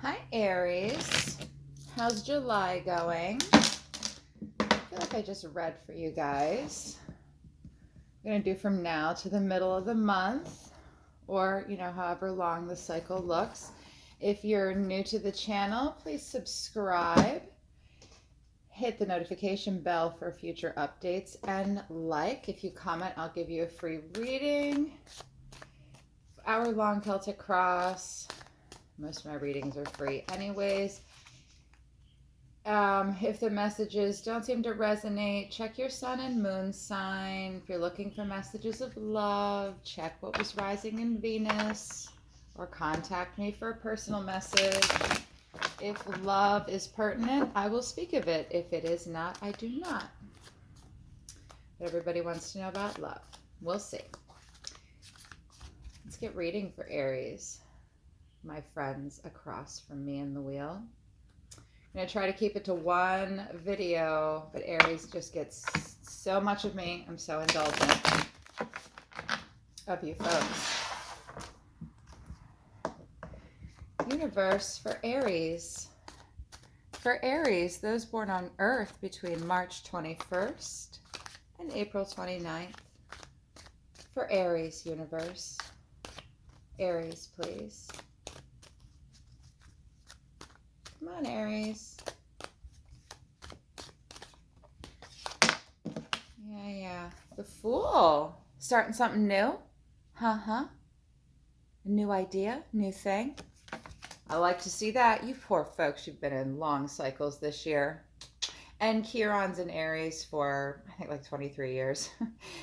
Hi, Aries. How's July going? I feel like I just read for you guys. I'm going to do from now to the middle of the month, or, however long the cycle looks. If you're new to the channel, please subscribe. Hit the notification bell for future updates and like. If you comment, I'll give you a free reading. Hour-long Celtic Cross. Most of my readings are free anyways. If the messages don't seem to resonate, check your sun and moon sign. If you're looking for messages of love, check what was rising in Venus, or contact me for a personal message. If love is pertinent, I will speak of it. If it is not, I do not. But everybody wants to know about love. We'll see. Let's get reading for Aries, my friends across from me in the wheel. I'm going to try to keep it to one video, but Aries just gets so much of me. I'm so indulgent of you folks. Universe for Aries. For Aries, those born on Earth between March 21st and April 29th. For Aries, universe. Aries, please. Come on, Aries. Yeah. The Fool. Starting something new? A new idea? New thing? I like to see that. You poor folks, you've been in long cycles this year. And Chiron's in Aries for, I think, like 23 years.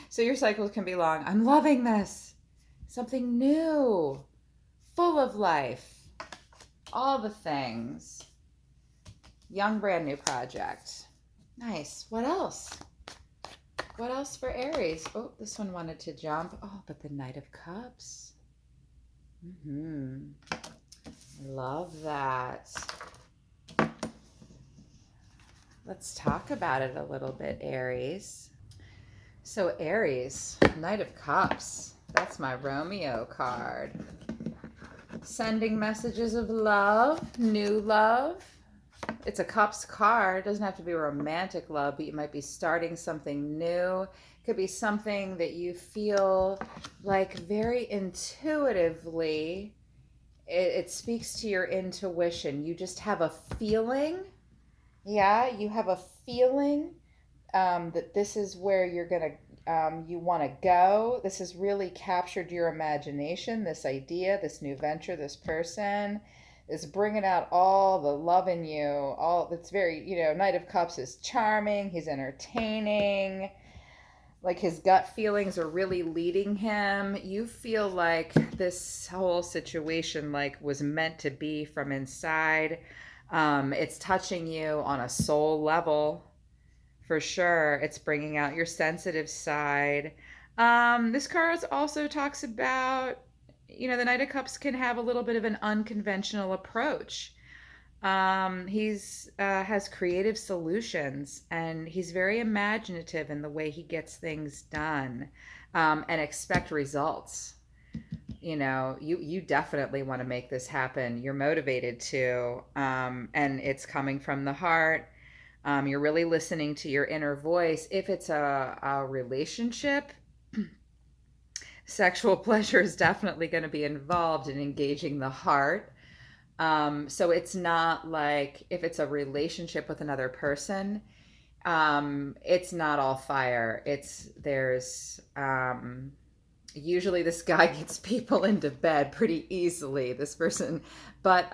So your cycles can be long. I'm loving this. Something new. Full of life. All the things. Young, brand new project. Nice. What else? What else for Aries? Oh, this one wanted to jump. Oh, but the Knight of Cups. Love that. Let's talk about it a little bit, Aries. So Aries, Knight of Cups. That's my Romeo card. Sending messages of love, new love. It's a Cups card. It doesn't have to be romantic love, but you might be starting something new. It could be something that you feel like very intuitively. It speaks to your intuition. You just have a feeling. Yeah, you have a feeling that this is where you're going to, you want to go. This has really captured your imagination, this idea, this new venture, this person is bringing out all the love in you. All that's very, Knight of Cups is charming. He's entertaining. Like his gut feelings are really leading him. You feel like this whole situation was meant to be from inside. It's touching you on a soul level. For sure, it's bringing out your sensitive side. This card also talks about, the Knight of Cups can have a little bit of an unconventional approach. He's has creative solutions, and he's very imaginative in the way he gets things done, and expect results. You definitely want to make this happen. You're motivated to, and it's coming from the heart. You're really listening to your inner voice. If it's a relationship, sexual pleasure is definitely going to be involved in engaging the heart. So it's not like if it's a relationship with another person, it's not all fire. There's usually this guy gets people into bed pretty easily, this person, but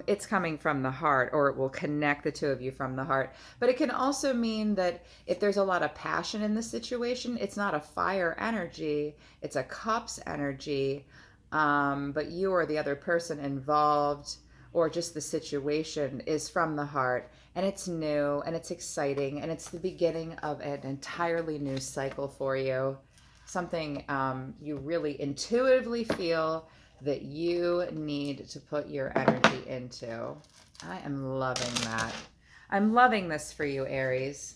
it's coming from the heart, or it will connect the two of you from the heart. But it can also mean that if there's a lot of passion in the situation, it's not a fire energy, it's a cups energy, but you or the other person involved, or just the situation, is from the heart, and it's new and it's exciting, and it's the beginning of an entirely new cycle for you. Something you really intuitively feel that you need to put your energy into. I am loving that. I'm loving this for you, Aries.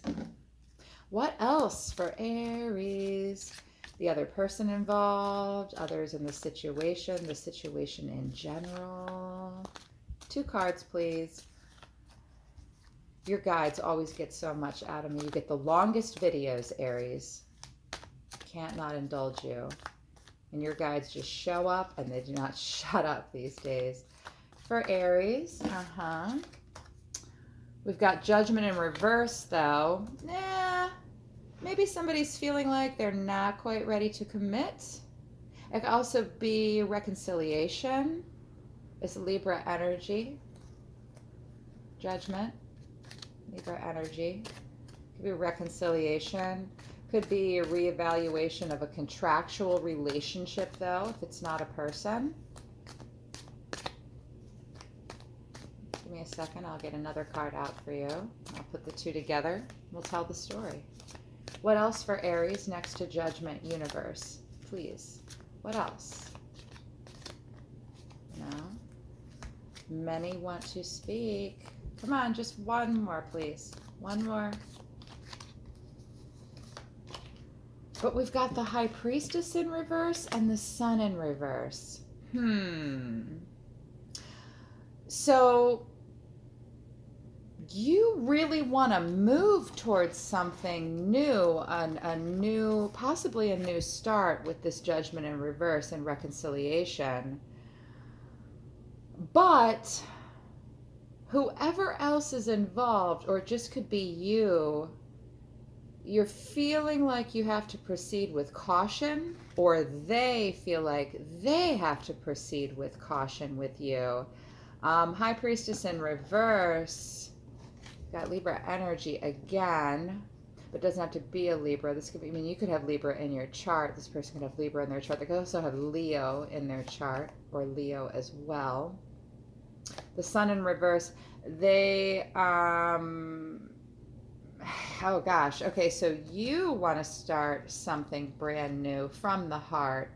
What else for Aries? The other person involved, others in the situation in general. 2 cards, please. Your guides always get so much out of me. You get the longest videos, Aries. Can't not indulge you. And your guides just show up and they do not shut up these days. For Aries, we've got Judgment in reverse, though. Nah, maybe somebody's feeling like they're not quite ready to commit. It could also be reconciliation. It's Libra energy. Judgment. Libra energy. Could be reconciliation. Could be a reevaluation of a contractual relationship, though, if it's not a person. Give me a second. I'll get another card out for you. I'll put the 2 together. We'll tell the story. What else for Aries next to Judgment, universe? Please. What else? No? Many want to speak. Come on, just one more, please. One more. But we've got the High Priestess in reverse and the Sun in reverse. So you really want to move towards something new, a new, possibly a new start with this Judgment in reverse and reconciliation. But whoever else is involved, or it just could be you, you're feeling like you have to proceed with caution, or they feel like they have to proceed with caution with you. High Priestess in reverse. Got Libra energy again, but it doesn't have to be a Libra. This could be, I mean, you could have Libra in your chart. This person could have Libra in their chart. They could also have Leo in their chart, or Leo as well. The Sun in reverse. They, oh gosh, okay, so you want to start something brand new from the heart.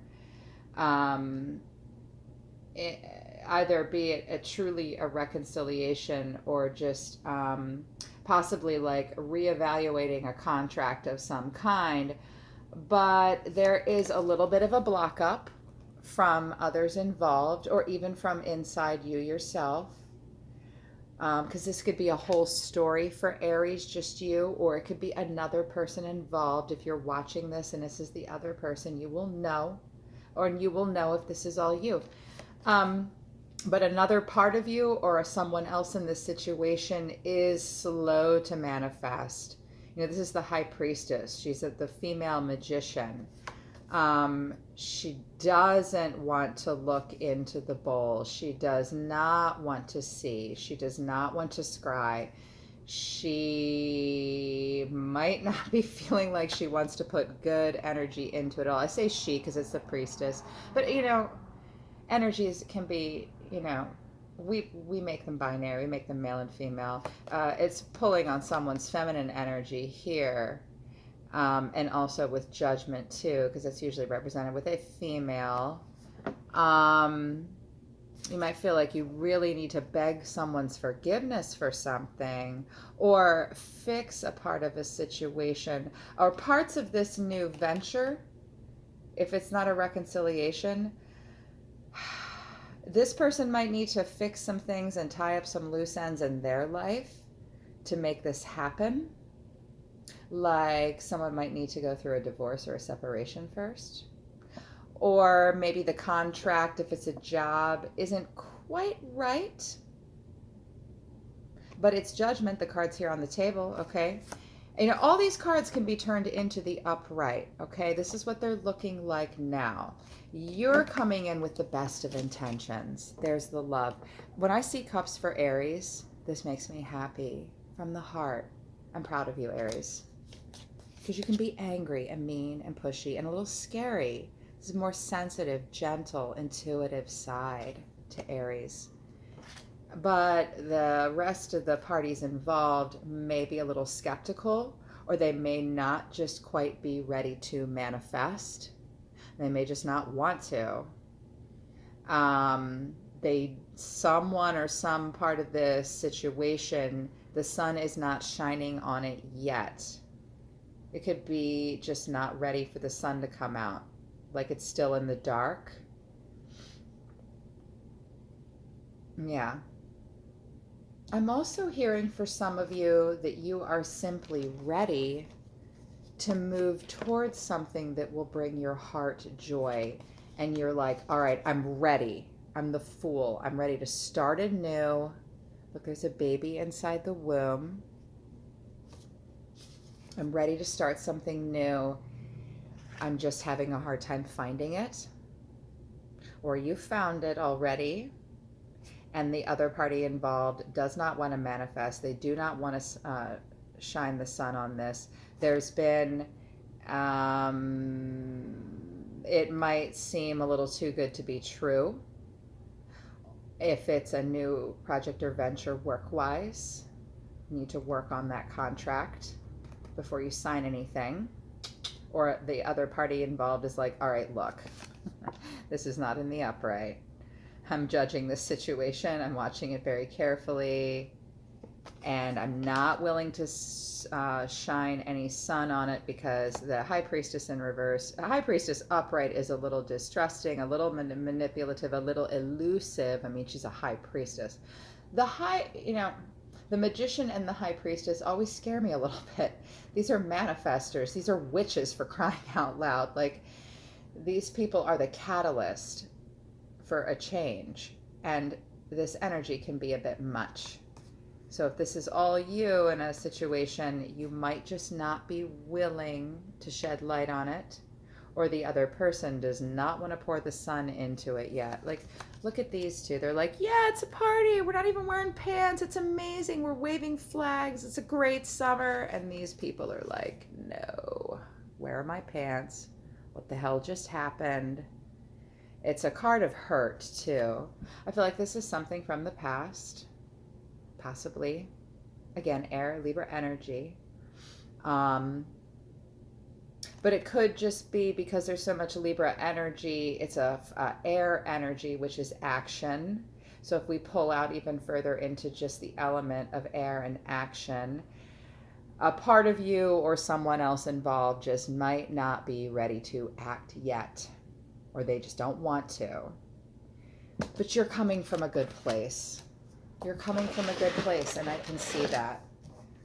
Either be it truly a reconciliation, or just possibly like reevaluating a contract of some kind. But there is a little bit of a block up from others involved, or even from inside you yourself. Because this could be a whole story for Aries, just you, or it could be another person involved. If you're watching this and this is the other person, you will know, or you will know if this is all you. But another part of you or someone else in this situation is slow to manifest. You know, this is the High Priestess. She's the female magician. She doesn't want to look into the bowl. She does not want to see. She does not want to scry. She might not be feeling like she wants to put good energy into it all. I say she because it's the priestess. But, you know, energies can be, you know, we make them binary. We make them male and female. It's pulling on someone's feminine energy here. And also with Judgment too, because it's usually represented with a female. You might feel like you really need to beg someone's forgiveness for something, or fix a part of a situation, or parts of this new venture. If it's not a reconciliation, this person might need to fix some things and tie up some loose ends in their life to make this happen. Like someone might need to go through a divorce or a separation first. Or maybe the contract, if it's a job, isn't quite right. But it's Judgment, the cards here on the table, okay? You know, all these cards can be turned into the upright, okay? This is what they're looking like now. You're coming in with the best of intentions. There's the love. When I see cups for Aries, this makes me happy from the heart. I'm proud of you, Aries. Because you can be angry and mean and pushy and a little scary. This is a more sensitive, gentle, intuitive side to Aries. But the rest of the parties involved may be a little skeptical, or they may not just quite be ready to manifest. They may just not want to. Someone or some part of this situation, the sun is not shining on it yet. It could be just not ready for the sun to come out, like it's still in the dark. Yeah. I'm also hearing for some of you that you are simply ready to move towards something that will bring your heart joy. And you're like, all right, I'm ready. I'm the Fool. I'm ready to start anew. Look, there's a baby inside the womb. I'm ready to start something new. I'm just having a hard time finding it. Or you found it already, and the other party involved does not want to manifest. They do not want to shine the sun on this. There's been, it might seem a little too good to be true. If it's a new project or venture work-wise, you need to work on that contract before you sign anything. Or the other party involved is like, all right, look, this is not in the upright. I'm judging this situation. I'm watching it very carefully, and I'm not willing to shine any sun on it because the High Priestess in reverse, the High Priestess upright is a little distrusting, a little manipulative, a little elusive. I mean, she's a High Priestess. The Magician and the High Priestess always scare me a little bit. These are manifestors. These are witches, for crying out loud. Like, these people are the catalyst for a change, and this energy can be a bit much. So if this is all you in a situation, you might just not be willing to shed light on it, or the other person does not want to pour the sun into it yet. Like, look at these two. They're like, yeah, it's a party. We're not even wearing pants. It's amazing. We're waving flags. It's a great summer. And these people are like, no, where are my pants? What the hell just happened? It's a card of hurt, too. I feel like this is something from the past, possibly. Again, air, Libra energy. But it could just be because there's so much Libra energy. It's a air energy, which is action. So if we pull out even further into just the element of air and action, a part of you or someone else involved just might not be ready to act yet, or they just don't want to. But you're coming from a good place. You're coming from a good place, and I can see that.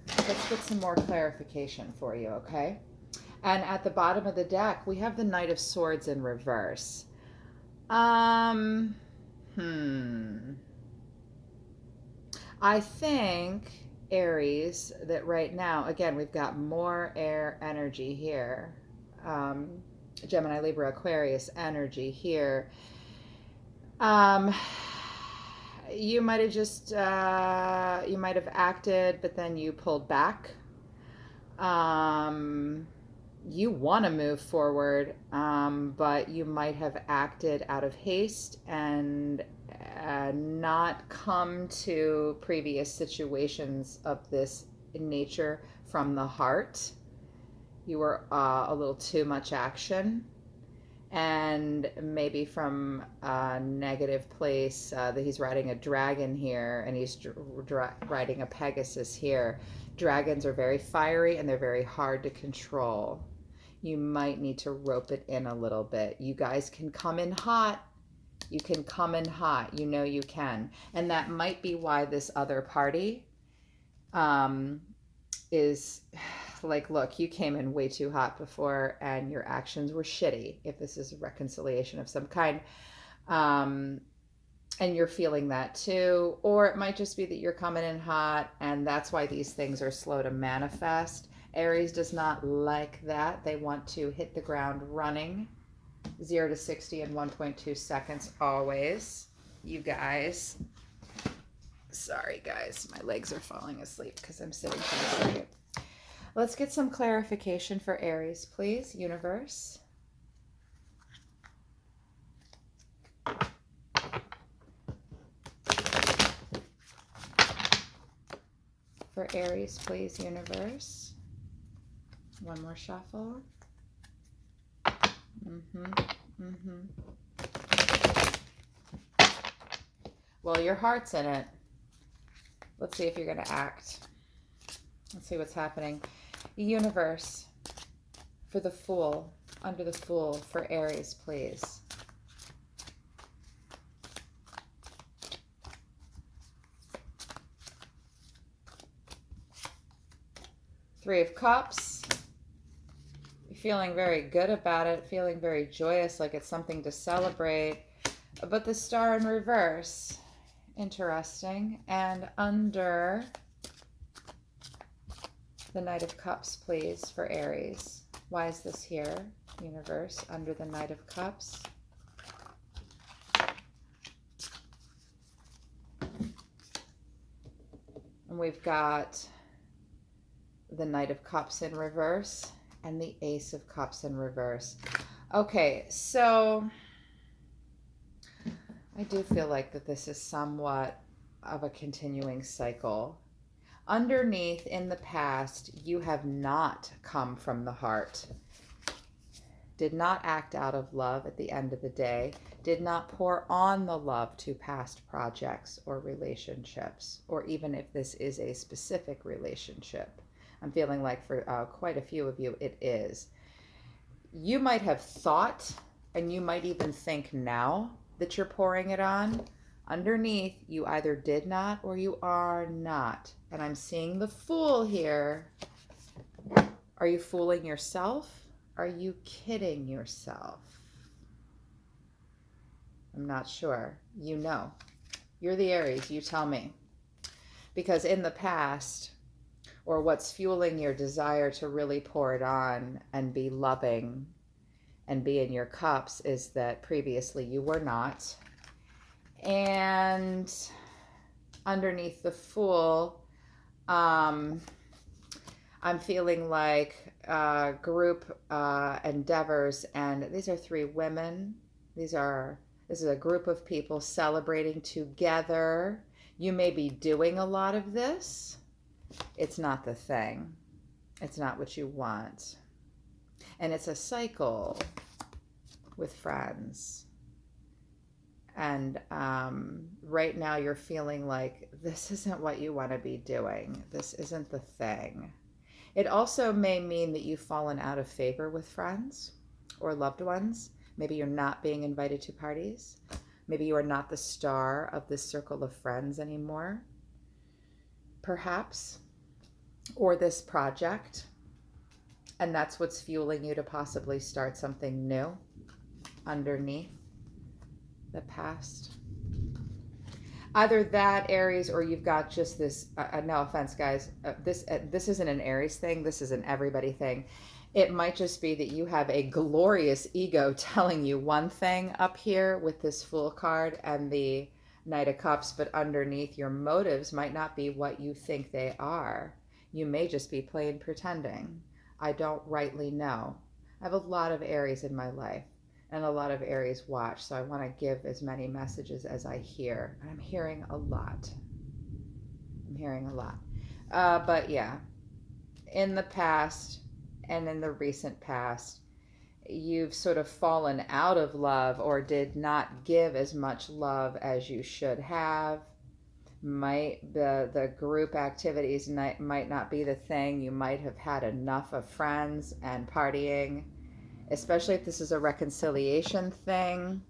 Let's get some more clarification for you, okay? And at the bottom of the deck, we have the Knight of Swords in reverse. I think, Aries, that right now, again, we've got more air energy here. Gemini, Libra, Aquarius energy here. You might have just, you might have acted, but then you pulled back. You want to move forward, but you might have acted out of haste and not come to previous situations of this nature from the heart. You were a little too much action, and maybe from a negative place that he's riding a dragon here, and he's riding a Pegasus here. Dragons are very fiery and they're very hard to control. You might need to rope it in a little bit. You guys can come in hot. You can come in hot. You know you can. And that might be why this other party is like, look, you came in way too hot before and your actions were shitty, if this is a reconciliation of some kind. And you're feeling that too. Or it might just be that you're coming in hot and that's why these things are slow to manifest. Aries does not like that. They want to hit the ground running. 0 to 60 in 1.2 seconds always. You guys. Sorry, guys. My legs are falling asleep because I'm sitting for a second. Let's get some clarification for Aries, please. Universe. For Aries, please, universe. One more shuffle. Well, your heart's in it. Let's see if you're going to act. Let's see what's happening. Universe, for the Fool, under the Fool, for Aries, please. Three of Cups. You're feeling very good about it, feeling very joyous, like it's something to celebrate. But the Star in reverse. Interesting. And under the Knight of Cups, please, for Aries. Why is this here, universe, under the Knight of Cups? And we've got the Knight of Cups in reverse and the Ace of Cups in reverse. Okay, so I do feel like that this is somewhat of a continuing cycle. Underneath, in the past, you have not come from the heart, did not act out of love at the end of the day, did not pour on the love to past projects or relationships, or even if this is a specific relationship. I'm feeling like for quite a few of you, it is. You might have thought, and you might even think now that you're pouring it on. Underneath, you either did not or you are not. And I'm seeing the Fool here. Are you fooling yourself? Are you kidding yourself? I'm not sure. You know. You're the Aries. You tell me. Because in the past, or what's fueling your desire to really pour it on and be loving and be in your cups, is that previously you were not. And underneath the Fool, I'm feeling like group endeavors, and these are three women. This is a group of people celebrating together. You may be doing a lot of this. It's not the thing. It's not what you want. And it's a cycle with friends. And right now you're feeling like this isn't what you want to be doing. This isn't the thing. It also may mean that you've fallen out of favor with friends or loved ones. Maybe you're not being invited to parties. Maybe you are not the star of this circle of friends anymore. Perhaps. Or this project. And that's what's fueling you to possibly start something new underneath the past. Either that, Aries, or you've got just this, no offense, guys, this isn't an Aries thing. This is an everybody thing. It might just be that you have a glorious ego telling you one thing up here with this Fool card and the Knight of Cups, but underneath your motives might not be what you think they are. You may just be plain pretending. I don't rightly know. I have a lot of Aries in my life. And a lot of Aries watch, so I want to give as many messages as I hear. And I'm hearing a lot. But yeah, in the past and in the recent past, you've sort of fallen out of love or did not give as much love as you should have. The group activities might not be the thing. You might have had enough of friends and partying. Especially if this is a reconciliation thing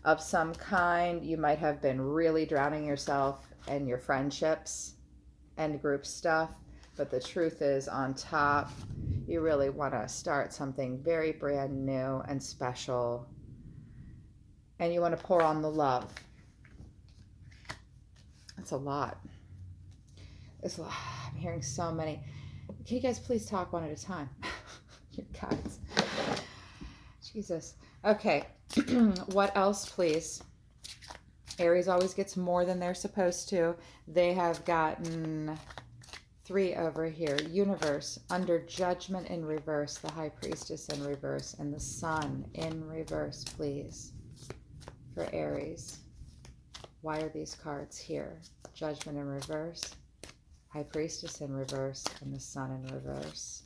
of some kind, you might have been really drowning yourself in your friendships and group stuff. But the truth is, on top, you really want to start something very brand new and special. And you want to pour on the love. That's a lot. I'm hearing so many. Can you guys please talk one at a time? Your guides. Jesus. Okay. What else, please? Aries always gets more than they're supposed to. They have gotten 3 over here. Universe, under Judgment in reverse, the High Priestess in reverse, and the Sun in reverse, please, for Aries. Why are these cards here? Judgment in reverse, High Priestess in reverse, and the Sun in reverse.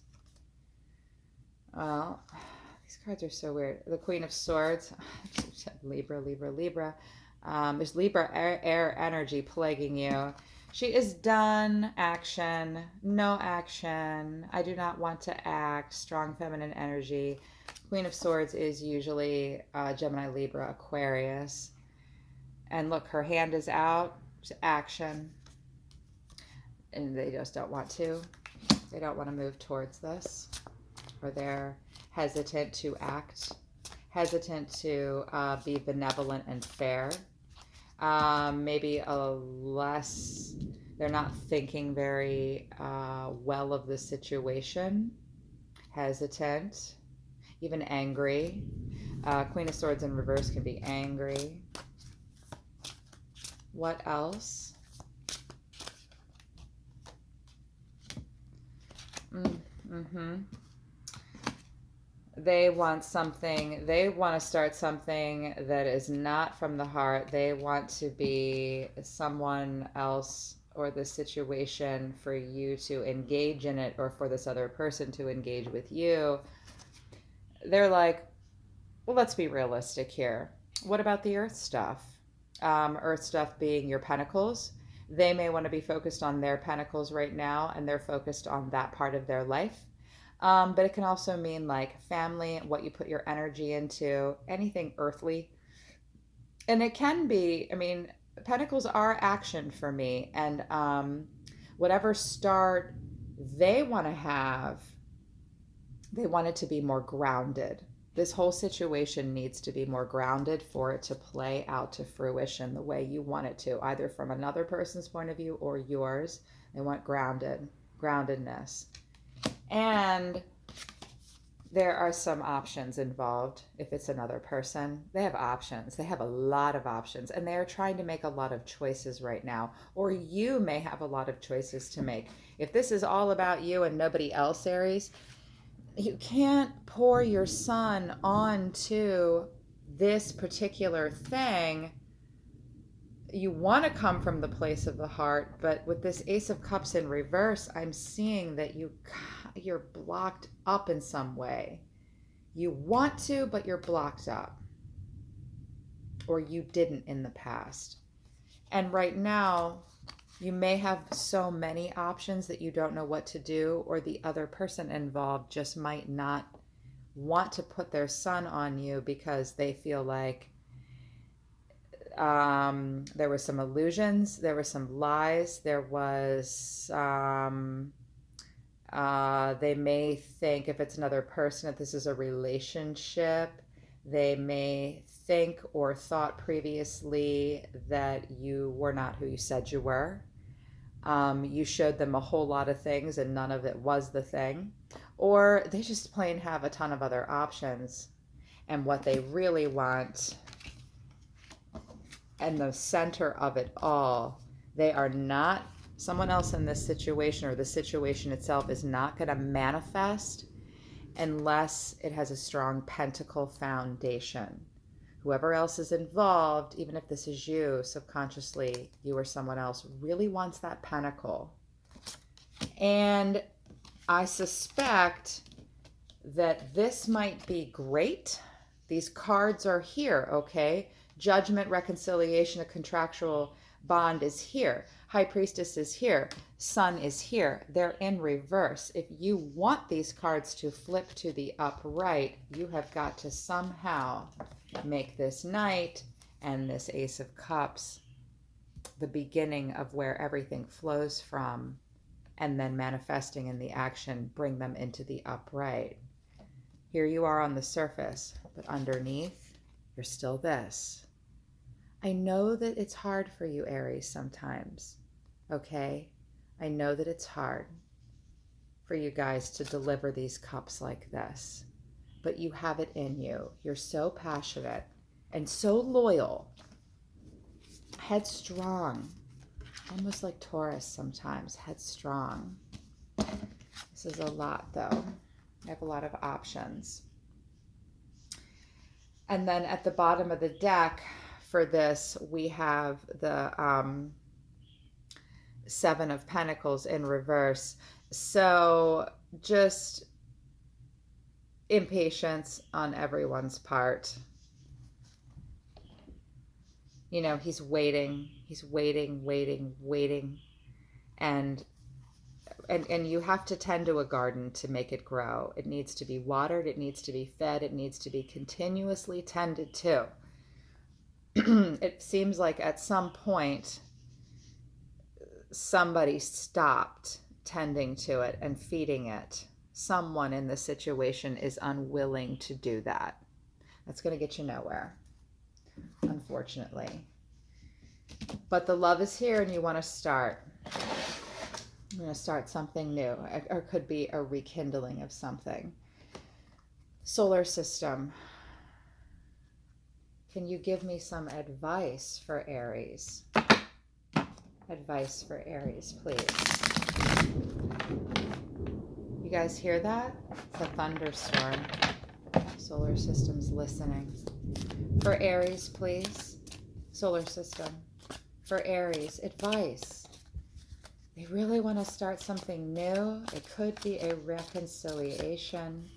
Well, these cards are so weird. The Queen of Swords, Libra. There's Libra air energy plaguing you. She is done. Action. No action. I do not want to act. Strong feminine energy. Queen of Swords is usually Gemini, Libra, Aquarius. And look, her hand is out. Action. And they just don't want to. They don't want to move towards this, or they're hesitant to act, hesitant to be benevolent and fair. Maybe they're not thinking very well of the situation, hesitant, even angry. Queen of Swords in reverse can be angry. What else? They want to start something that is not from the heart. They want to be someone else or the situation for you to engage in it, or for this other person to engage with you. They're like, well, let's be realistic here. What about the earth stuff? Earth stuff being your pentacles. They may want to be focused on their pentacles right now, and they're focused on that part of their life. But it can also mean like family, what you put your energy into, anything earthly. And it can be, I mean, pentacles are action for me. And whatever start they want to have, they want it to be more grounded. This whole situation needs to be more grounded for it to play out to fruition the way you want it to, either from another person's point of view or yours. They want groundedness. And there are some options involved. If it's another person, they have options. They have a lot of options, and they are trying to make a lot of choices right now. Or you may have a lot of choices to make. If this is all about you and nobody else, Aries, you can't pour your sun onto this particular thing. You want to come from the place of the heart, but with this Ace of Cups in reverse, I'm seeing that you're blocked up in some way. You want to, but you're blocked up, or you didn't in the past. And right now, you may have so many options that you don't know what to do, or the other person involved just might not want to put their sun on you because they feel like there were some illusions, there were some lies, there was they may think, if it's another person, that this is a relationship. They may think or thought previously that you were not who you said you were. You showed them a whole lot of things and none of it was the thing. Or they just plain have a ton of other options. And what they really want, and the center of it all, they are not, someone else in this situation, or the situation itself is not going to manifest unless it has a strong pentacle foundation. Whoever else is involved, even if this is you, subconsciously, you or someone else, really wants that pentacle. And I suspect that this might be great. These cards are here, okay? Judgment, reconciliation, a contractual bond is here. High Priestess is here. Sun is here. They're in reverse. If you want these cards to flip to the upright, you have got to somehow make this Knight and this Ace of Cups the beginning of where everything flows from, and then manifesting in the action, bring them into the upright. Here you are on the surface, but underneath, you're still this. I know that it's hard for you, Aries, sometimes, okay? I know that it's hard for you guys to deliver these cups like this, but you have it in you. You're so passionate and so loyal, headstrong, almost like Taurus sometimes, headstrong. This is a lot, though. I have a lot of options. And then at the bottom of the deck for this, we have the Seven of Pentacles in reverse. So just impatience on everyone's part. You know, he's waiting, waiting. And you have to tend to a garden to make it grow. It needs to be watered, it needs to be fed, it needs to be continuously tended to. It seems like at some point somebody stopped tending to it and feeding it. Someone in the situation is unwilling to do that. That's going to get you nowhere, unfortunately. But the love is here and you want to start. I'm going to start something new. Or it could be a rekindling of something. Solar system. Can you give me some advice for Aries? Advice for Aries, please. You guys hear that? It's a thunderstorm. Solar system's listening. For Aries, please. Solar system. For Aries, advice. They really want to start something new. It could be a reconciliation.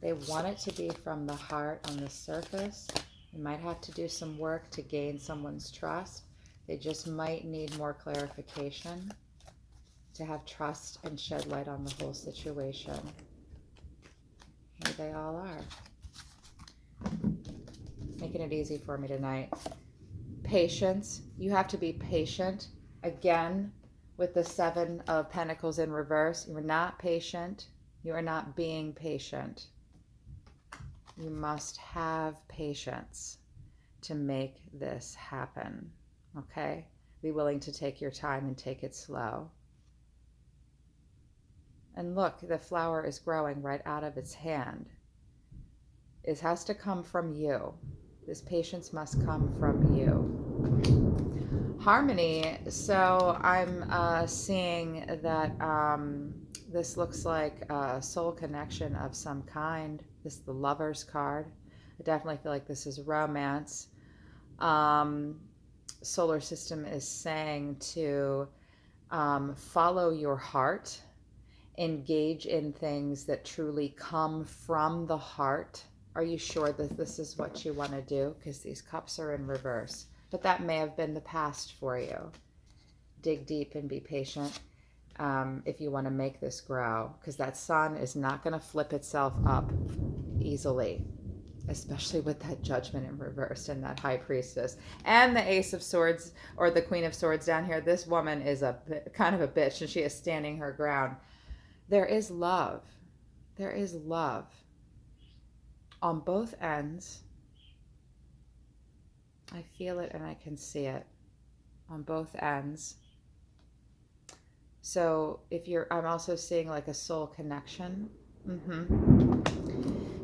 They want it to be from the heart on the surface. You might have to do some work to gain someone's trust. They just might need more clarification to have trust and shed light on the whole situation. Here they all are. Making it easy for me tonight. Patience. You have to be patient. Again, with the Seven of Pentacles in reverse, you are not patient. You are not being patient. You must have patience to make this happen, okay? Be willing to take your time and take it slow. And look, the flower is growing right out of its hand. It has to come from you. This patience must come from you. Harmony. So I'm seeing that this looks like a soul connection of some kind. This is the Lover's card. I definitely feel like this is romance. Solar system is saying to follow your heart, engage in things that truly come from the heart. Are you sure that this is what you want to do? Because these cups are in reverse. But that may have been the past for you. Dig deep and be patient if you want to make this grow. Because that sun is not going to flip itself up easily. Especially with that Judgment in reverse and that High Priestess. And the Ace of Swords or the Queen of Swords down here. This woman is kind of a bitch and she is standing her ground. There is love. There is love. On both ends. I feel it and I can see it on both ends. So if I'm also seeing like a soul connection.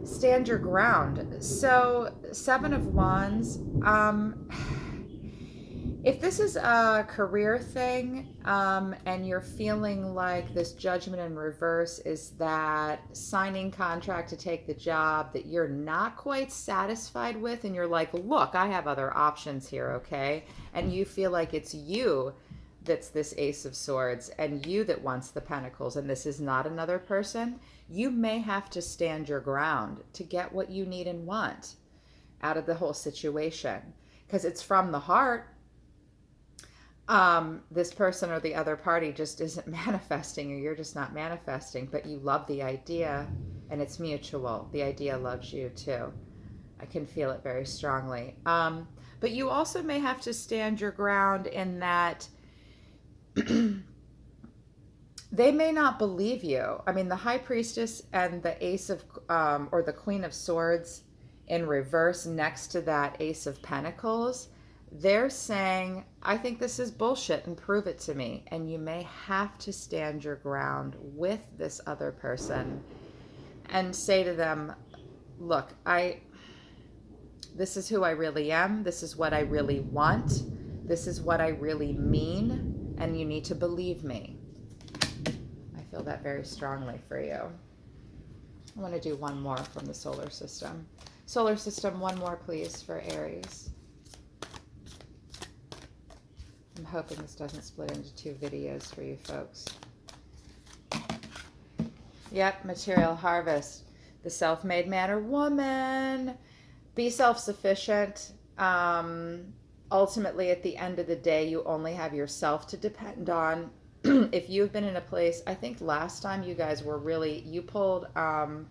Stand your ground. So Seven of Wands. If this is a career thing and you're feeling like this Judgment in reverse is that signing contract to take the job that you're not quite satisfied with and you're like, look, I have other options here, okay? And you feel like it's you that's this Ace of Swords and you that wants the Pentacles and this is not another person, you may have to stand your ground to get what you need and want out of the whole situation because it's from the heart. This person or the other party just isn't manifesting or you're just not manifesting, but you love the idea and it's mutual. The idea loves you too. I can feel it very strongly. But you also may have to stand your ground in that they may not believe you. I mean, the High Priestess and the Ace of, or the Queen of Swords in reverse next to that Ace of Pentacles, they're saying, I think this is bullshit and prove it to me. And you may have to stand your ground with this other person and say to them, look, this is who I really am. This is what I really want. This is what I really mean. And you need to believe me. I feel that very strongly for you. I want to do one more from the solar system. Solar system, one more please for Aries. I'm hoping this doesn't split into two videos for you folks. Yep, material harvest. The self-made man or woman. Be self-sufficient. Ultimately, at the end of the day, you only have yourself to depend on. If you've been in a place, I think last time you guys were really, you pulled the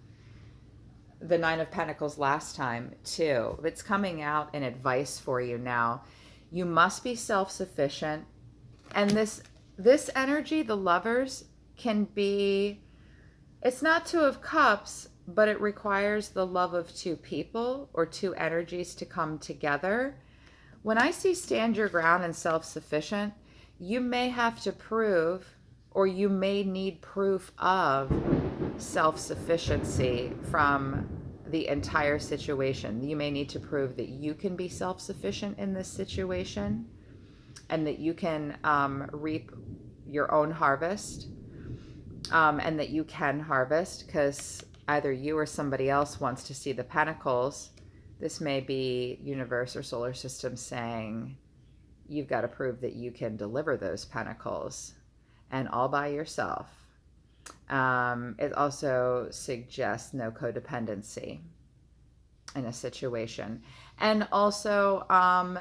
Nine of Pentacles last time too. It's coming out in advice for you now. You must be self-sufficient. And this energy, the Lovers, can be, it's not Two of Cups, but it requires the love of two people or two energies to come together. When I see stand your ground and self-sufficient, you may have to prove, or you may need proof of self-sufficiency from the entire situation. You may need to prove that you can be self-sufficient in this situation and that you can reap your own harvest, and that you can harvest, because either you or somebody else wants to see the pentacles. This may be universe or solar system saying you've got to prove that you can deliver those pentacles, and all by yourself. It also suggests no codependency in a situation, and also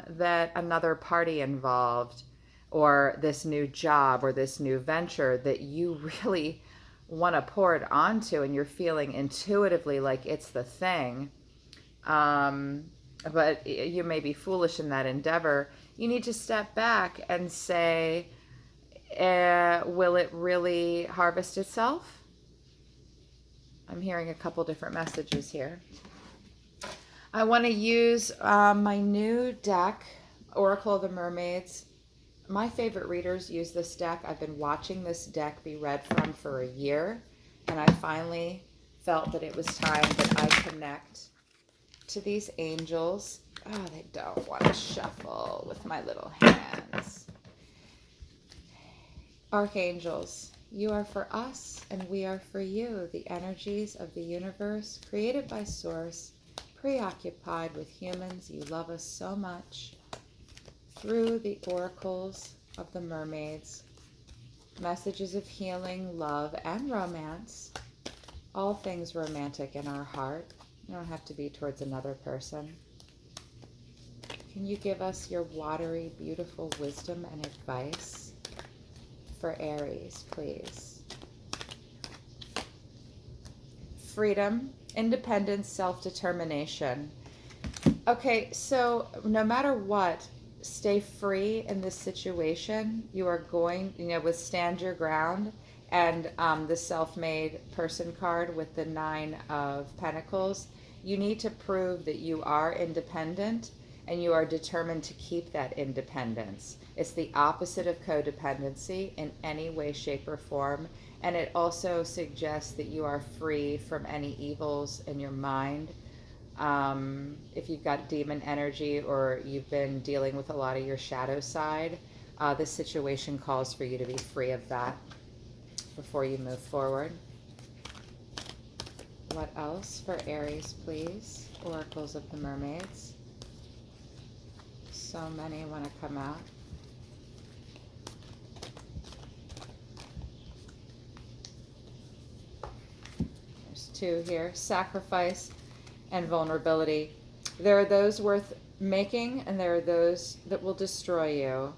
that another party involved, or this new job or this new venture that you really want to pour it onto and you're feeling intuitively like it's the thing, but you may be foolish in that endeavor. You need to step back and say, will it really harvest itself? I'm hearing a couple different messages here. I want to use my new deck, Oracle of the Mermaids. My favorite readers use this deck. I've been watching this deck be read from for a year, and I finally felt that it was time that I connect to these angels. Oh, they don't want to shuffle with my little hands. Archangels, you are for us and we are for you, the energies of the universe created by Source, preoccupied with humans. You love us so much. Through the oracles of the mermaids, messages of healing, love, and romance, all things romantic in our heart. You don't have to be towards another person. Can you give us your watery, beautiful wisdom and advice for Aries, please? Freedom, independence, self-determination. Okay, so no matter what, stay free in this situation. You are going, withstand your ground. And the self-made person card with the 9 of Pentacles, you need to prove that you are independent and you are determined to keep that independence. It's the opposite of codependency in any way, shape, or form. And it also suggests that you are free from any evils in your mind. If you've got demon energy or you've been dealing with a lot of your shadow side, this situation calls for you to be free of that before you move forward. What else for Aries, please? Oracles of the Mermaids. So many want to come out. There's 2 here. Sacrifice and vulnerability. There are those worth making, and there are those that will destroy you.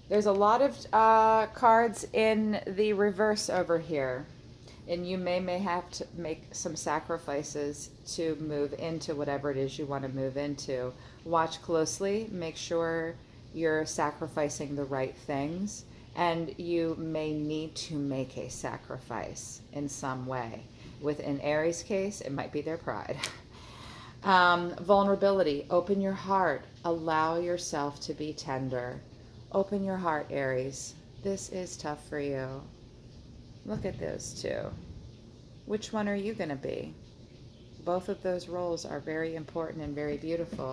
There's a lot of cards in the reverse over here, and you may have to make some sacrifices to move into whatever it is you want to move into. Watch closely, make sure you're sacrificing the right things, and you may need to make a sacrifice in some way. Within Aries' case, it might be their pride. Vulnerability, open your heart, allow yourself to be tender. Open your heart, Aries. This is tough for you. Look at those 2. Which one are you going to be? Both of those roles are very important and very beautiful.